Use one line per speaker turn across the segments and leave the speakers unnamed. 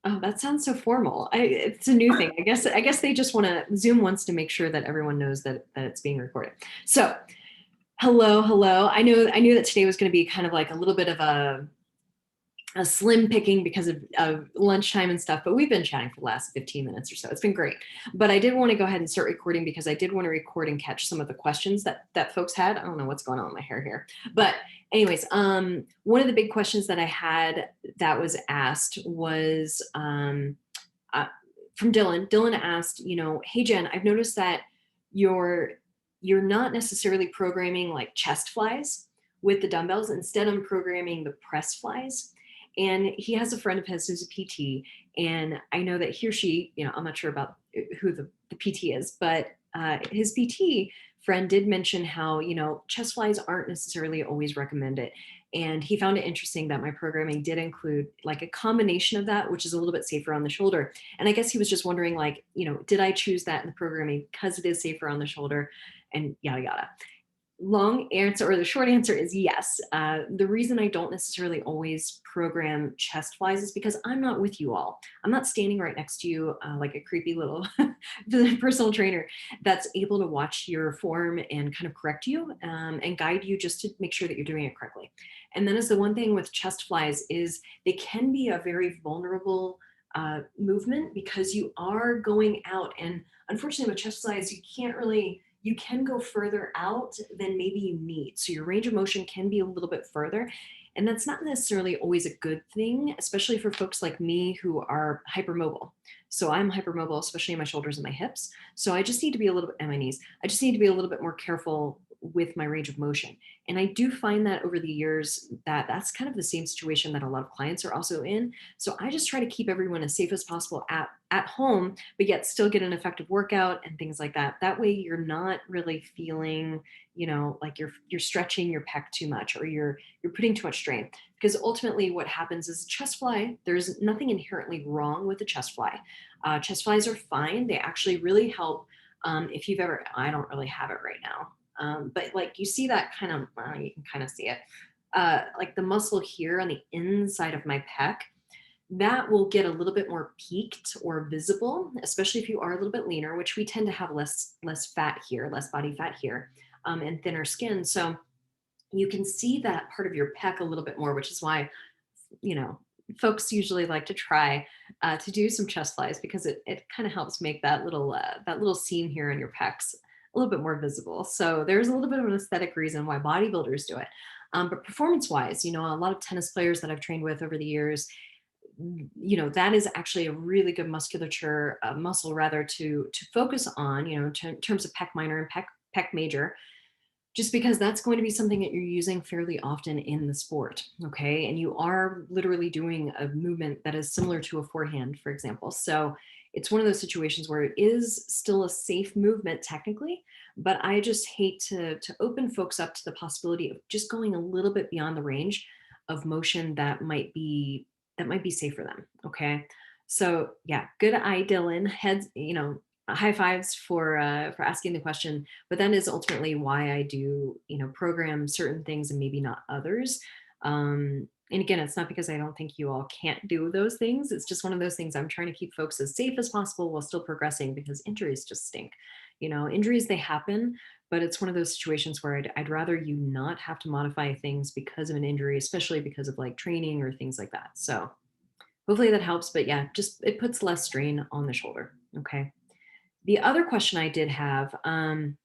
Oh, that sounds so formal. It's a new thing. I guess they just want to, Zoom wants to make sure that everyone knows that it's being recorded. So, hello, hello. I knew that today was going to be kind of like a little bit of a slim picking because of lunchtime and stuff, but we've been chatting for the last 15 minutes or so. It's been great. But I did want to go ahead and start recording because I did want to record and catch some of the questions that folks had. I don't know what's going on with my hair here. But anyways, one of the big questions that I had that was asked was uh, from Dylan. Dylan asked, hey Jen, I've noticed that you're you're not necessarily programming like chest flies with the dumbbells. Instead, I'm programming the press flies. And he has a friend of his who's a PT, and I know that he or she, I'm not sure about who the PT is, but his PT friend did mention how, chest flies aren't necessarily always recommended. And he found it interesting that my programming did include like a combination of that, which is a little bit safer on the shoulder. And I guess he was just wondering, like, did I choose that in the programming because it is safer on the shoulder and yada, yada. Long answer, or the short answer is yes. The reason I don't necessarily always program chest flies is because I'm not with you all. I'm not standing right next to you like a creepy little personal trainer that's able to watch your form and kind of correct you and guide you just to make sure that you're doing it correctly. And then is the one thing with chest flies is they can be a very vulnerable movement because you are going out, and unfortunately with chest flies you can go further out than maybe you need. So your range of motion can be a little bit further. And that's not necessarily always a good thing, especially for folks like me who are hypermobile. So I'm hypermobile, especially in my shoulders and my hips. So I just need to be a little bit, and my knees. I just need to be a little bit more careful with my range of motion. And I do find that over the years that that's kind of the same situation that a lot of clients are also in. So I just try to keep everyone as safe as possible at home, but yet still get an effective workout and things like that. That way you're not really feeling, like you're stretching your pec too much, or you're putting too much strain. Because ultimately what happens is chest fly, there's nothing inherently wrong with the chest fly. Chest flies are fine. They actually really help. If you've ever, I don't really have it right now. But like you see that kind of, you can kind of see it, like the muscle here on the inside of my pec, that will get a little bit more peaked or visible, especially if you are a little bit leaner, which we tend to have less fat here, less body fat here, and thinner skin. So you can see that part of your pec a little bit more, which is why, you know, folks usually like to try to do some chest flies because it kind of helps make that little seam here in your pecs a little bit more visible. So there's a little bit of an aesthetic reason why bodybuilders do it. But performance wise, a lot of tennis players that I've trained with over the years, that is actually a really good muscle rather to focus on, in terms of pec minor and pec major, just because that's going to be something that you're using fairly often in the sport. Okay. And you are literally doing a movement that is similar to a forehand, for example. So it's one of those situations where it is still a safe movement technically, but I just hate to open folks up to the possibility of just going a little bit beyond the range of motion that might be safe for them. Okay. So yeah, good eye, Dylan. Heads, high fives for asking the question. But that is ultimately why I do, program certain things and maybe not others. And again, it's not because I don't think you all can't do those things. It's just one of those things I'm trying to keep folks as safe as possible while still progressing, because injuries just stink. Injuries, they happen, but it's one of those situations where I'd rather you not have to modify things because of an injury, especially because of like training or things like that. So hopefully that helps. But yeah, just it puts less strain on the shoulder. Okay. The other question I did have, and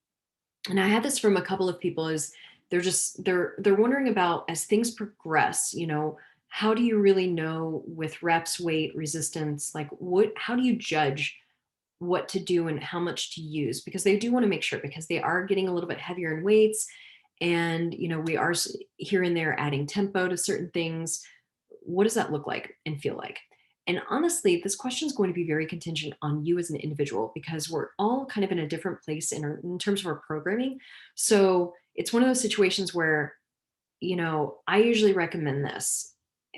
I had this from a couple of people, is they're wondering about, as things progress, how do you really know with reps, weight, resistance, like how do you judge what to do and how much to use? Because they do want to make sure, because they are getting a little bit heavier in weights, and we are here and there adding tempo to certain things. What does that look like and feel like? And honestly, this question is going to be very contingent on you as an individual, because we're all kind of in a different place in terms of our programming. So it's one of those situations where, I usually recommend this.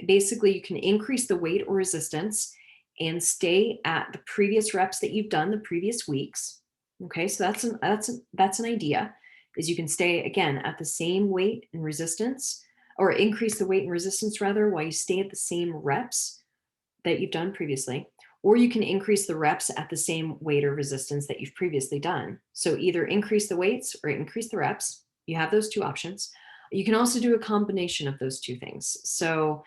Basically, you can increase the weight or resistance and stay at the previous reps that you've done the previous weeks. Okay, so that's an idea, is you can stay again at the same weight and resistance, or increase the weight and resistance rather, while you stay at the same reps. that you've done previously, or you can increase the reps at the same weight or resistance that you've previously done. So either increase the weights or increase the reps. You have those two options. You can also do a combination of those two things. So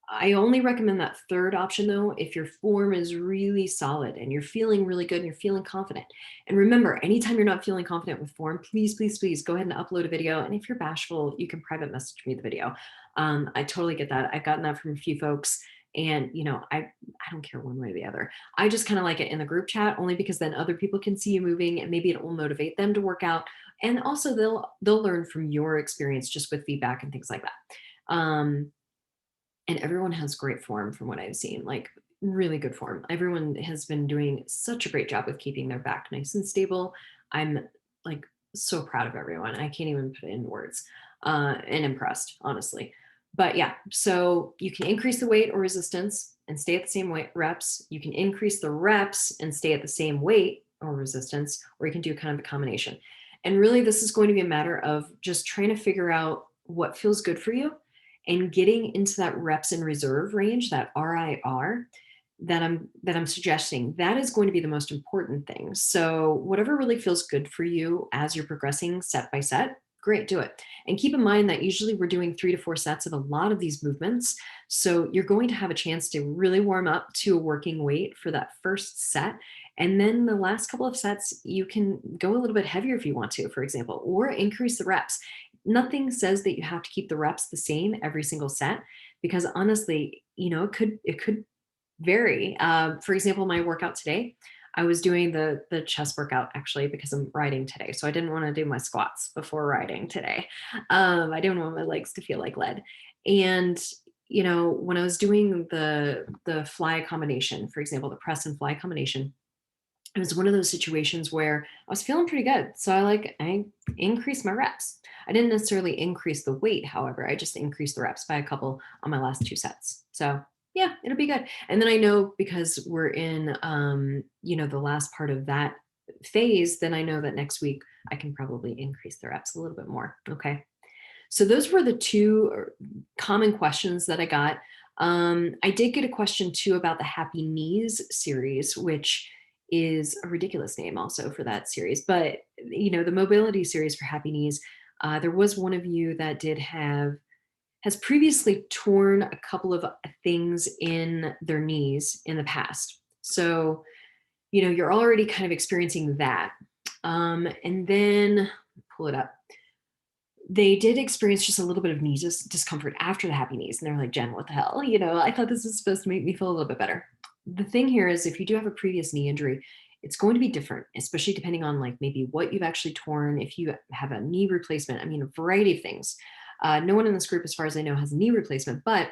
I only recommend that third option though, if your form is really solid and you're feeling really good and you're feeling confident. And remember, anytime you're not feeling confident with form, please, please, please go ahead and upload a video. And if you're bashful, you can private message me the video. I totally get that. I've gotten that from a few folks. And I don't care one way or the other. I just kind of like it in the group chat only because then other people can see you moving and maybe it will motivate them to work out. And also they'll learn from your experience just with feedback and things like that. And everyone has great form from what I've seen, like really good form. Everyone has been doing such a great job with keeping their back nice and stable. I'm like so proud of everyone. I can't even put it in words, and impressed, honestly. But yeah, so you can increase the weight or resistance and stay at the same weight reps. You can increase the reps and stay at the same weight or resistance, or you can do kind of a combination. And really, this is going to be a matter of just trying to figure out what feels good for you and getting into that reps in reserve range, that RIR that I'm suggesting. That is going to be the most important thing. So whatever really feels good for you as you're progressing set by set, great, do it. And keep in mind that usually we're doing 3 to 4 sets of a lot of these movements. So you're going to have a chance to really warm up to a working weight for that first set. And then the last couple of sets, you can go a little bit heavier if you want to, for example, or increase the reps. Nothing says that you have to keep the reps the same every single set, because honestly, it could vary. For example, my workout today, I was doing the chest workout actually because I'm riding today. So I didn't want to do my squats before riding today. I didn't want my legs to feel like lead. And when I was doing the fly combination, for example, the press and fly combination, it was one of those situations where I was feeling pretty good. So I increased my reps. I didn't necessarily increase the weight, however, I just increased the reps by a couple on my last 2 sets. So yeah, it'll be good. And then I know because we're in, the last part of that phase, then I know that next week I can probably increase the reps a little bit more. Okay. So those were the 2 common questions that I got. I did get a question too about the Happy Knees series, which is a ridiculous name also for that series. But, the mobility series for Happy Knees, there was one of you that has previously torn a couple of things in their knees in the past. So, you're already kind of experiencing that. And then pull it up. They did experience just a little bit of knee discomfort after the Happy Knees. And they're like, Jen, what the hell? I thought this was supposed to make me feel a little bit better. The thing here is if you do have a previous knee injury, it's going to be different, especially depending on like maybe what you've actually torn, if you have a knee replacement, a variety of things. No one in this group, as far as I know, has a knee replacement, but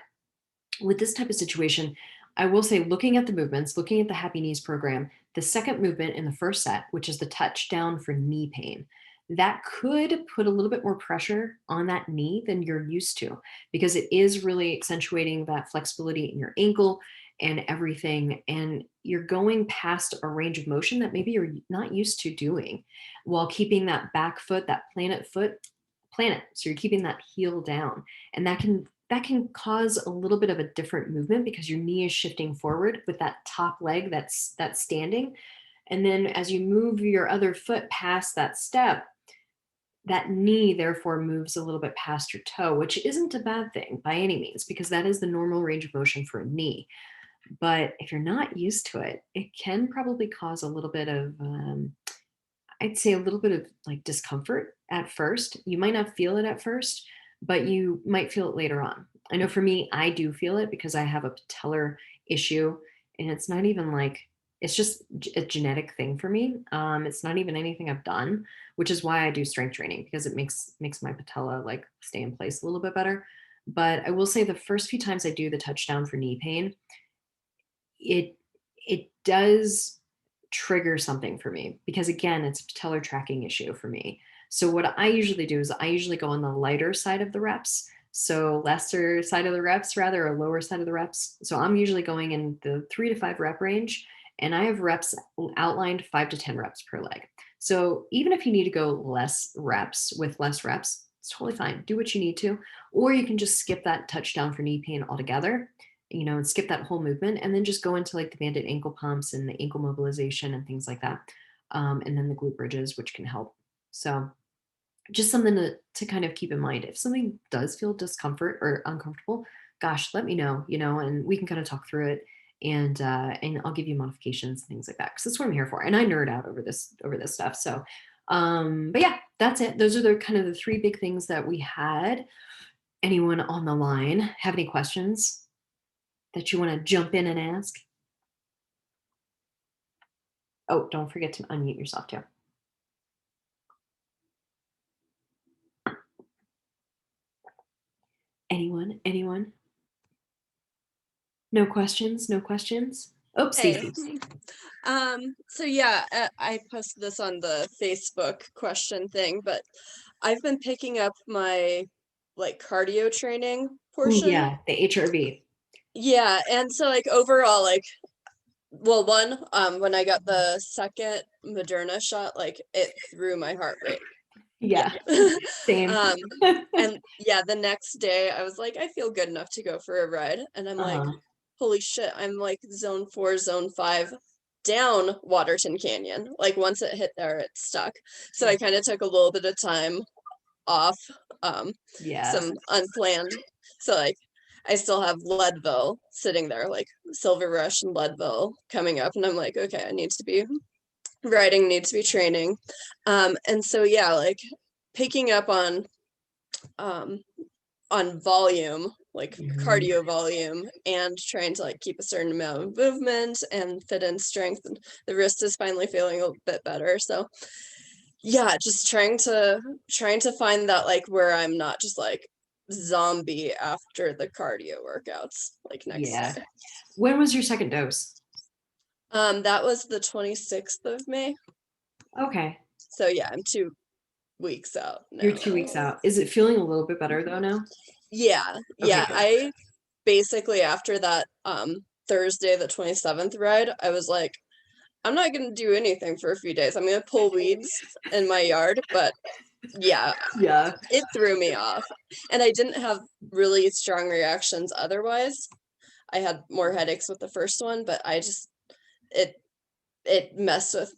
with this type of situation, I will say, looking at the movements, looking at the Happy Knees program, the second movement in the first set, which is the touchdown for knee pain, that could put a little bit more pressure on that knee than you're used to, because it is really accentuating that flexibility in your ankle and everything. And you're going past a range of motion that maybe you're not used to doing while keeping that back foot, that planet. So you're keeping that heel down, and that can cause a little bit of a different movement because your knee is shifting forward with that top leg that's standing. And then as you move your other foot past that step, that knee therefore moves a little bit past your toe, which isn't a bad thing by any means, because that is the normal range of motion for a knee. But if you're not used to it, it can probably cause a little bit of, I'd say a little bit of like discomfort at first. You might not feel it at first, but you might feel it later on. I know for me, I do feel it because I have a patellar issue, and it's not even like, it's just a genetic thing for me. It's not even anything I've done, which is why I do strength training, because it makes my patella like stay in place a little bit better. But I will say the first few times I do the touchdown for knee pain, it does trigger something for me, because again, it's a patellar tracking issue for me. So what I usually do is I usually go on the lighter side of the reps. So lesser side of the reps rather, or lower side of the reps. So I'm usually going in the 3 to 5 rep range, and I have reps outlined 5 to 10 reps per leg. So even if you need to go less reps with less reps, it's totally fine. Do what you need to, or you can just skip that touchdown for knee pain altogether and skip that whole movement, and then just go into like the banded ankle pumps and the ankle mobilization and things like that. And then the glute bridges, which can help. So just something to kind of keep in mind. If something does feel discomfort or uncomfortable, gosh, let me know, and we can kind of talk through it, and I'll give you modifications and things like that, because that's what I'm here for. And I nerd out over this stuff. So but yeah, that's it. Those are the kind of the three big things that we had. Anyone on the line have any questions that you want to jump in and ask? Oh, don't forget to unmute yourself too. Anyone? No questions? Oh,
Hey.
Stacey.
So yeah, I posted this on the Facebook question thing, but I've been picking up my like cardio training
Ooh,
portion.
yeah, the HRV.
Yeah, and so like overall, like, well, when I got the second Moderna shot, like it threw my heart rate.
Yeah,
Yeah.
same.
And yeah, the next day I was like, I feel good enough to go for a ride. And I'm like, holy shit, I'm like zone 4, zone 5 down Waterton Canyon. Like once it hit there, it stuck. So I kind of took a little bit of time off,
Yeah.
some unplanned. So like I still have Leadville sitting there, like Silver Rush and Leadville coming up. And I'm like, okay, I need to be riding, need to be training. And so yeah, like picking up um volume, like cardio volume, and trying to like keep a certain amount of movement and fit in strength, and the wrist is finally feeling a bit better. So yeah, just trying to find that, like, where I'm not just like zombie after the cardio workouts like next
Yeah.
day.
When was your second dose?
That was the 26th of May.
Okay.
So yeah, I'm 2 weeks out
You're
now.
2 weeks out. Is it feeling a little bit better though now?
Yeah,
Okay,
yeah.
good.
I basically, after that Thursday the 27th ride, I was like, I'm not gonna do anything for a few days. I'm gonna pull weeds in my yard, but yeah,
Yeah.
it threw me off. And I didn't have really strong reactions otherwise. I had more headaches with the first one, but it it messed with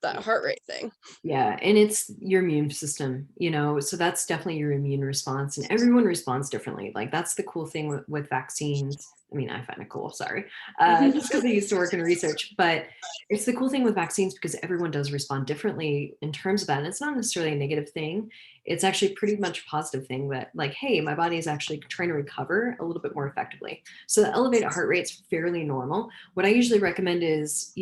that heart rate thing.
Yeah, and it's your immune system, so that's definitely your immune response, and everyone responds differently. Like that's the cool thing with vaccines. I mean, I find it cool, sorry, just because I used to work in research, but it's the cool thing with vaccines because everyone does respond differently in terms of that. And it's not necessarily a negative thing. It's actually pretty much a positive thing that, like, hey, my body is actually trying to recover a little bit more effectively. So the elevated heart rate's fairly normal. What I usually recommend is,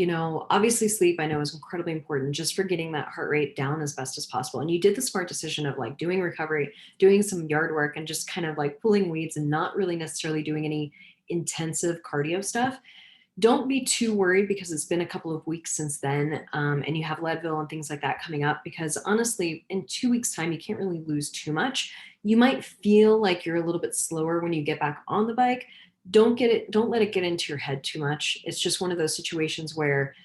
obviously sleep, I know, is incredibly important just for getting that heart rate down as best as possible. And you did the smart decision of like doing recovery, doing some yard work, and just kind of like pulling weeds and not really necessarily doing any intensive cardio stuff. Don't be too worried because it's been a couple of weeks since then, and you have Leadville and things like that coming up, because honestly, in 2 weeks time, you can't really lose too much. You might feel like you're a little bit slower when you get back on the bike. Don't let it get into your head too much. It's just one of those situations where,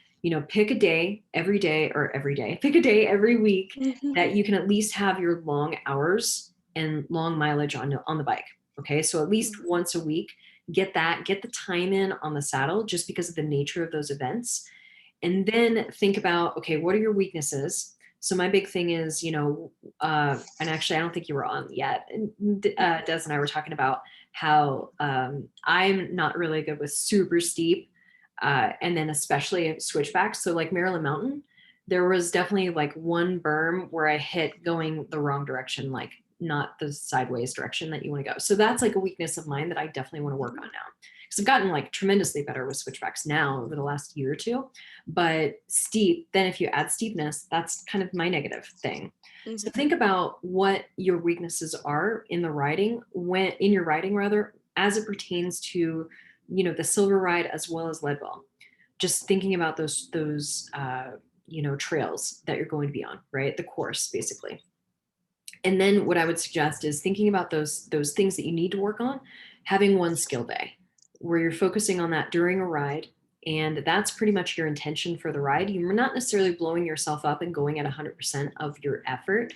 pick a day every day, or every day, pick a day every week that you can at least have your long hours and long mileage on the bike. Okay. So at least once a week, get the time in on the saddle, just because of the nature of those events. And then think about, okay, what are your weaknesses? So my big thing is, and actually I don't think you were on yet, Des and I were talking about how I'm not really good with super steep, and then especially switchbacks. So like Maryland Mountain, there was definitely like one berm where I hit going the wrong direction, like not the sideways direction that you want to go. So that's like a weakness of mine that I definitely want to work on now, because I've gotten like tremendously better with switchbacks now over the last year or two. But steep, then if you add steepness, that's kind of my negative thing. So think about what your weaknesses are in your riding rather, as it pertains to, the silver ride as well as Leadville. Just thinking about those trails that you're going to be on, right? The course basically. And then what I would suggest is thinking about those things that you need to work on, having one skill day where you're focusing on that during a ride. And that's pretty much your intention for the ride. You're not necessarily blowing yourself up and going at 100% of your effort,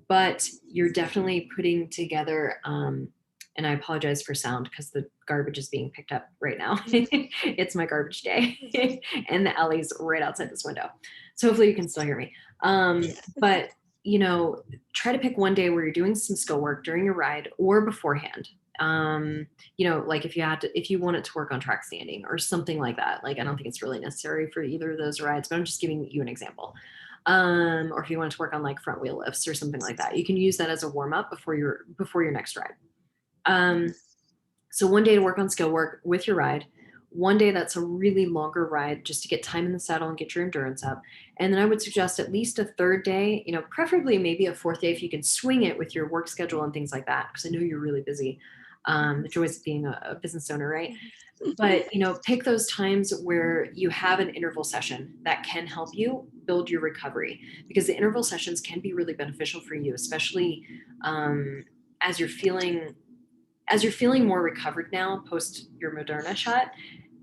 but you're definitely putting together And I apologize for sound because the garbage is being picked up right now. It's my garbage day and the alley's right outside this window. So hopefully you can still hear me. But you know, try to pick one day where you're doing some skill work during your ride or beforehand. You know, like if you wanted to work on track standing or something like that, like I don't think it's really necessary for either of those rides, but I'm just giving you an example. Or if you want to work on like front wheel lifts or something like that, you can use that as a warm up before your next ride. So one day to work on skill work with your ride, one day that's a really longer ride just to get time in the saddle and get your endurance up. And then I would suggest at least a third day, you know, preferably maybe a fourth day if you can swing it with your work schedule and things like that, because I know you're really busy. The joys of being a business owner, right? But you know, pick those times where you have an interval session that can help you build your recovery, because the interval sessions can be really beneficial for you, especially as you're feeling more recovered now post your Moderna shot.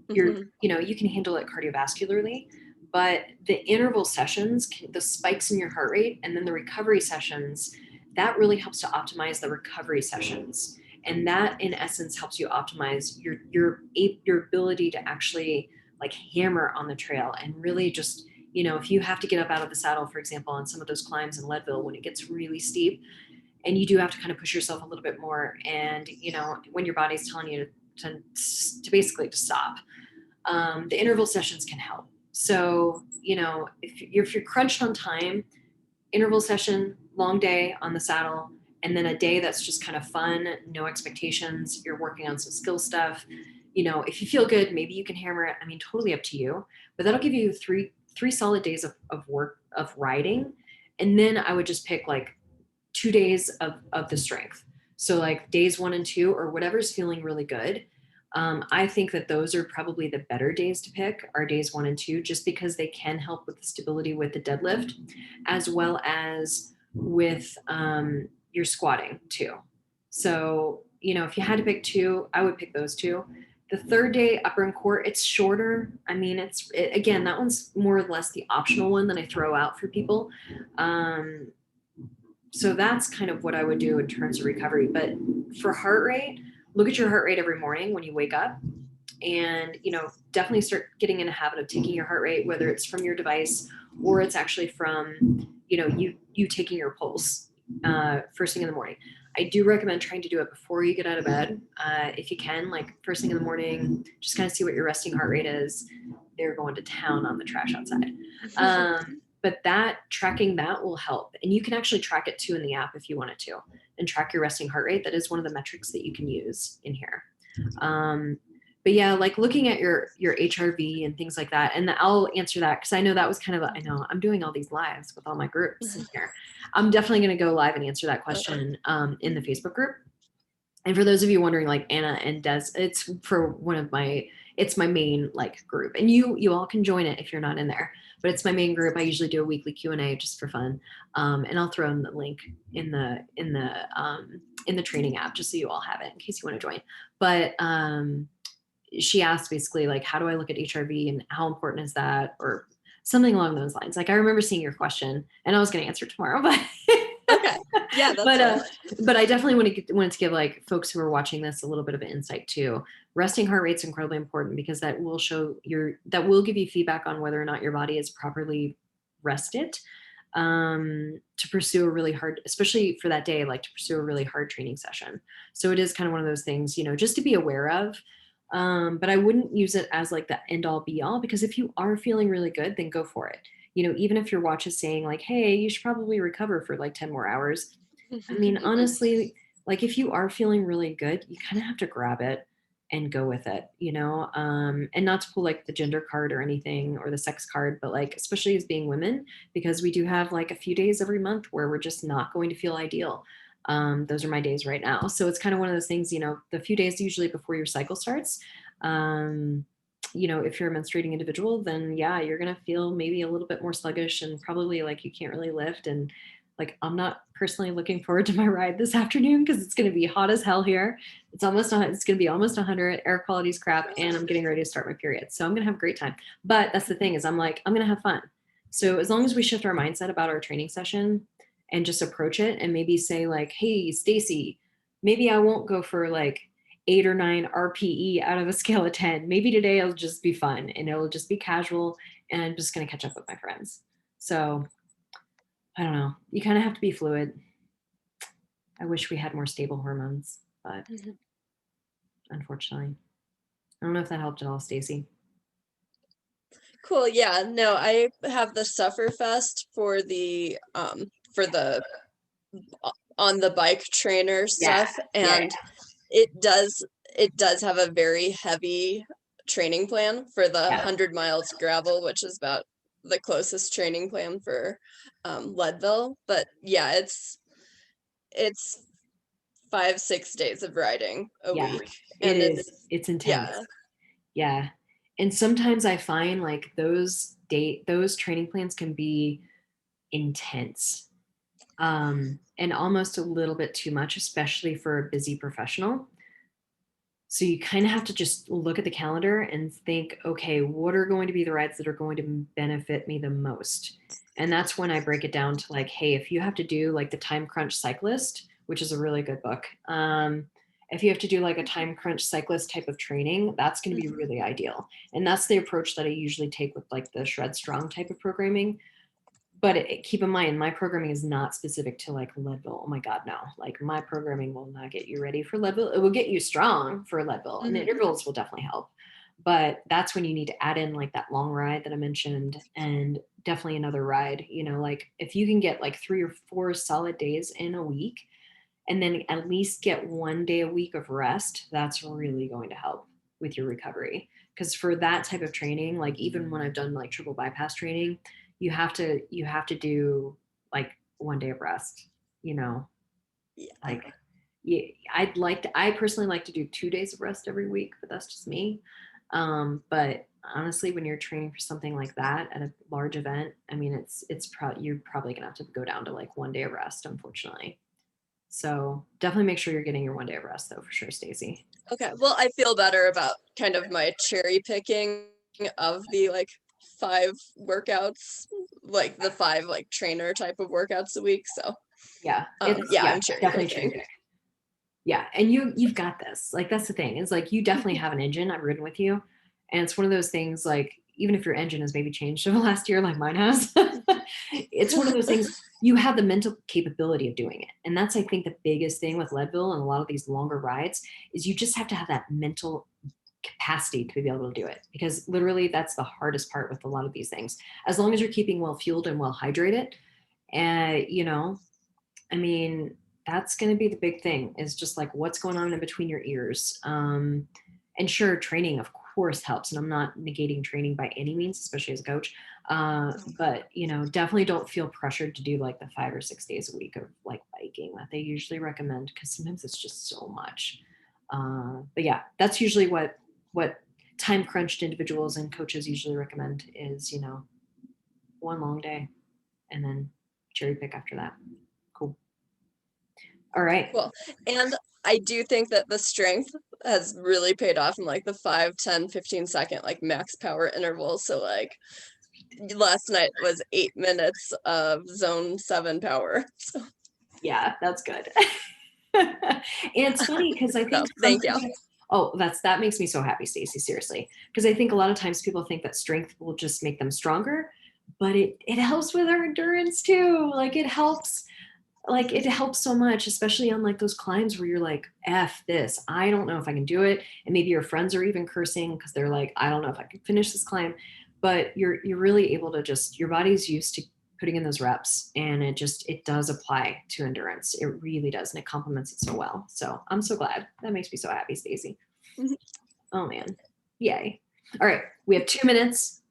You're, you know, you can handle it cardiovascularly, but the interval sessions, the spikes in your heart rate, and then the recovery sessions, that really helps to optimize the recovery sessions. And that in essence helps you optimize your ability to actually like hammer on the trail and really just, you know, if you have to get up out of the saddle, for example, on some of those climbs in Leadville when it gets really steep, and you do have to kind of push yourself a little bit more, and you know, when your body's telling you to basically to stop, the interval sessions can help. So you know, if you're crunched on time, interval session, long day on the saddle, and then a day that's just kind of fun, no expectations, you're working on some skill stuff. You know, if you feel good, maybe you can hammer it. I mean, totally up to you, but that'll give you three solid days of work of riding. And then I would just pick like 2 days of the strength. So like days 1 and 2 or whatever's feeling really good. I think that those are probably the better days to pick are days 1 and 2, just because they can help with the stability with the deadlift, as well as with your squatting too. So, you know, if you had to pick two, I would pick those two. The third day, upper and core, it's shorter. I mean, again, that one's more or less the optional one that I throw out for people. So that's kind of what I would do in terms of recovery. But for heart rate, look at your heart rate every morning when you wake up, and you know, definitely start getting in a habit of taking your heart rate, whether it's from your device or it's actually from, you know, you taking your pulse first thing in the morning. I do recommend trying to do it before you get out of bed, if you can, like first thing in the morning, just kind of see what your resting heart rate is. They're going to town on the trash outside. But that tracking that will help, and you can actually track it too in the app if you wanted to, and track your resting heart rate. That is one of the metrics that you can use in here. But yeah, like looking at your HRV and things like that, and I'll answer that because I know that was kind of I know I'm doing all these lives with all my groups in here. I'm definitely going to go live and answer that question in the Facebook group. And for those of you wondering, like Anna and Des, it's for it's my main like group, and you all can join it if you're not in there, but it's my main group. I usually do a weekly Q&A just for fun. And I'll throw in the link in the training app just so you all have it in case you want to join. But she asked basically like, how do I look at HRV and how important is that, or something along those lines. Like I remember seeing your question and I was going to answer tomorrow, but
okay. Yeah,
but I definitely wanted to give like folks who are watching this a little bit of an insight too. Resting heart rate is incredibly important because that will give you feedback on whether or not your body is properly rested, to pursue a really hard, especially for that day, like to pursue a really hard training session. So it is kind of one of those things, you know, just to be aware of. But I wouldn't use it as like the end all be all, because if you are feeling really good, then go for it. You know, even if your watch is saying like, hey, you should probably recover for like 10 more hours. I mean, honestly, like if you are feeling really good, you kind of have to grab it and go with it, you know, and not to pull like the gender card or anything or the sex card, but like, especially as being women, because we do have like a few days every month where we're just not going to feel ideal. Those are my days right now. So it's kind of one of those things, you know, the few days usually before your cycle starts, you know, if you're a menstruating individual, then yeah, you're going to feel maybe a little bit more sluggish and probably like you can't really lift. And like, I'm not personally looking forward to my ride this afternoon because it's going to be hot as hell here. It's going to be almost 100, air quality's crap, and I'm getting ready to start my period. So I'm going to have a great time. But that's the thing is I'm like, I'm going to have fun. So as long as we shift our mindset about our training session and just approach it and maybe say like, hey, Stacy, maybe I won't go for like 8 or 9 RPE out of a scale of 10. Maybe today it'll just be fun and it'll just be casual and I'm just going to catch up with my friends. So I don't know. You kind of have to be fluid. I wish we had more stable hormones, but
Mhm.
unfortunately, I don't know if that helped at all, Stacey.
Cool. Yeah. No, I have the Sufferfest for the on the bike trainer
Yeah,
stuff,
yeah,
and it does have a very heavy training plan for the
yeah,
100 miles gravel, which is about the closest training plan for Leadville. But yeah, it's 5-6 days of riding a
yeah.
week,
It
and
is.
it's
It's intense.
yeah.
Yeah. And sometimes I find like those training plans can be intense. And almost a little bit too much, especially for a busy professional. So you kind of have to just look at the calendar and think, okay, what are going to be the rides that are going to benefit me the most? And that's when I break it down to like, hey, if you have to do like the Time Crunch Cyclist, which is a really good book, if you have to do like a time crunch cyclist type of training, that's going to be
Mhm.
really ideal. And that's the approach that I usually take with like the Shred Strong type of programming. But keep in mind, my programming is not specific to like Leadville. Oh my God, no. Like my programming will not get you ready for Leadville. It will get you strong for Leadville, and the
Mhm.
intervals will definitely help. But that's when you need to add in like that long ride that I mentioned and definitely another ride. Like if you can get like 3 or 4 solid days in a week and then at least get 1 day a week of rest, that's really going to help with your recovery. Because for that type of training, like even when I've done like triple bypass training, you have to do like 1 day of rest, you know,
Yeah.
like yeah, I personally like to do 2 days of rest every week, but that's just me. But honestly, when you're training for something like that at a large event, I mean, you're probably gonna have to go down to like 1 day of rest, unfortunately. So definitely make sure you're getting your 1 day of rest though, for sure, Stacey.
Okay. Well, I feel better about kind of my cherry picking of the like 5 workouts, like the 5 like trainer type of workouts a week. So,
Yeah, it's
yeah,
yeah,
I'm cherry
definitely cherry
picking.
pick. Yeah, and you've got this. Like that's the thing. Is like you definitely have an engine. I've ridden with you, and it's one of those things. Like even if your engine has maybe changed over the last year, like mine has, it's one of those things. You have the mental capability of doing it, and that's I think the biggest thing with Leadville and a lot of these longer rides is you just have to have that mental capacity to be able to do it because literally that's the hardest part with a lot of these things. As long as you're keeping well fueled and well hydrated, and I mean, that's going to be the big thing is just like what's going on in between your ears. And sure, training, of course, helps. And I'm not negating training by any means, especially as a coach. But, definitely don't feel pressured to do like the 5 or 6 days a week of like biking that they usually recommend because sometimes it's just so much. But yeah, that's usually what time crunched individuals and coaches usually recommend is, one long day and then cherry pick after that. Cool. All right.
Cool. And I do think that the strength has really paid off in like the 5, 10, 15 second like max power intervals. So like last night was 8 minutes of zone 7 power. So,
Yeah, that's good. And it's funny because I
so
think
thank you.
sometimes, oh, that makes me so happy, Stacey, seriously. Because I think a lot of times people think that strength will just make them stronger, but it helps with our endurance too. Like it helps so much, especially on like those climbs where you're like, F this, I don't know if I can do it. And maybe your friends are even cursing because they're like, I don't know if I can finish this climb. But you're really able to just your body's used to putting in those reps and it does apply to endurance. It really does. And it complements it so well. So I'm so glad. That makes me so happy, Stacey.
Mhm.
Oh man. Yay. All right. We have 2 minutes.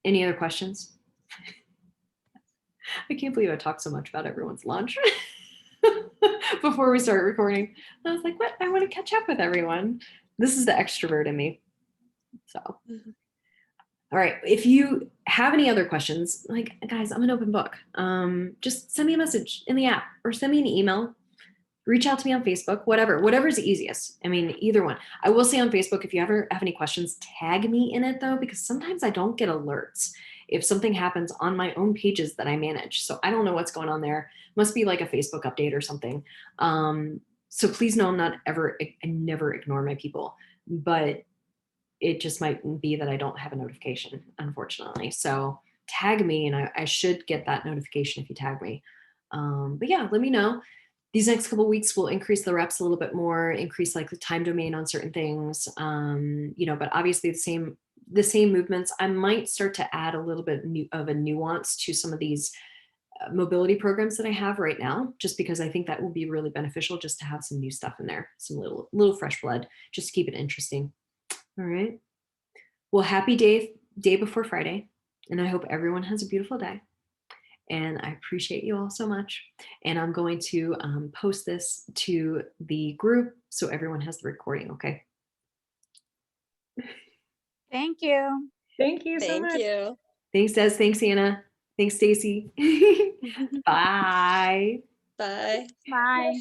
Any other questions? I can't believe I talked so much about everyone's lunch before we started recording. I was like, what? I want to catch up with everyone. This is the extrovert in me. So, all
Mhm.
right. If you have any other questions, like guys, I'm an open book. Just send me a message in the app or send me an email. Reach out to me on Facebook, whatever's the easiest. I mean, either one. I will say on Facebook, if you ever have any questions, tag me in it though, because sometimes I don't get alerts. if something happens on my own pages that I manage. So I don't know what's going on there. Must be like a Facebook update or something. So please know I never ignore my people, but it just might be that I don't have a notification, unfortunately. So tag me and I should get that notification if you tag me. But yeah, let me know. These next couple of weeks will increase the reps a little bit more, increase like the time domain on certain things, but obviously the same movements. I might start to add a little bit of a nuance to some of these mobility programs that I have right now, just because I think that will be really beneficial just to have some new stuff in there, some little fresh blood, just to keep it interesting. All right. Well, happy day before Friday. And I hope everyone has a beautiful day. And I appreciate you all so much. And I'm going to post this to the group so everyone has the recording, okay?
Thank you.
Thank you so
Thank
much.
you.
Thanks, Des. Thanks, Anna. Thanks, Stacy. Bye.
Bye.
Bye.